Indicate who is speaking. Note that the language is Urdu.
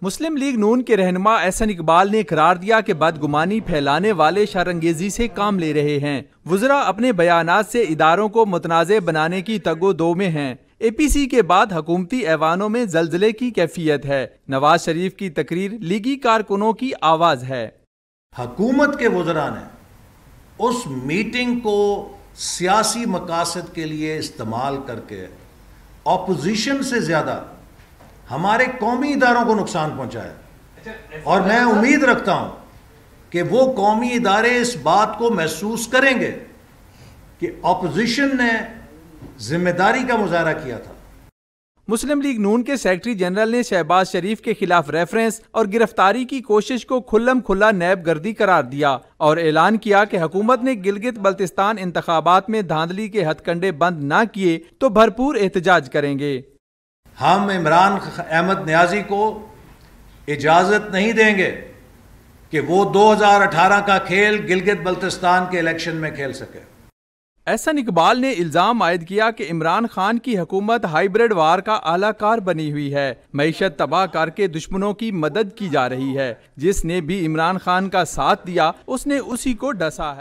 Speaker 1: مسلم لیگ نون کے رہنما احسن اقبال نے قرار دیا کہ بدگمانی پھیلانے والے شرانگیزی سے کام لے رہے ہیں۔ وزراء اپنے بیانات سے اداروں کو متنازع بنانے کی تگ و دو میں ہیں۔ اے پی سی کے بعد حکومتی ایوانوں میں زلزلے کی کیفیت ہے۔ نواز شریف کی تقریر لیگی کارکنوں کی آواز ہے۔
Speaker 2: حکومت کے وزراء نے اس میٹنگ کو سیاسی مقاصد کے لیے استعمال کر کے اپوزیشن سے زیادہ ہمارے قومی اداروں کو نقصان پہنچایا، اور میں امید رکھتا ہوں کہ وہ قومی ادارے اس بات کو محسوس کریں گے کہ اپوزیشن نے ذمہ داری کا مظاہرہ کیا تھا۔
Speaker 1: مسلم لیگ نون کے سیکرٹری جنرل نے شہباز شریف کے خلاف ریفرنس اور گرفتاری کی کوشش کو کھلم کھلا نیب گردی قرار دیا اور اعلان کیا کہ حکومت نے گلگت بلتستان انتخابات میں دھاندلی کے ہتھ کنڈے بند نہ کیے تو بھرپور احتجاج کریں گے۔
Speaker 2: ہم عمران احمد نیازی کو اجازت نہیں دیں گے کہ وہ 2018 کا کھیل گلگت بلتستان کے الیکشن میں کھیل سکے۔
Speaker 1: احسن اقبال نے الزام عائد کیا کہ عمران خان کی حکومت ہائیبرڈ وار کا اعلی کار بنی ہوئی ہے، معیشت تباہ کر کے دشمنوں کی مدد کی جا رہی ہے، جس نے بھی عمران خان کا ساتھ دیا اس نے اسی کو ڈسا ہے۔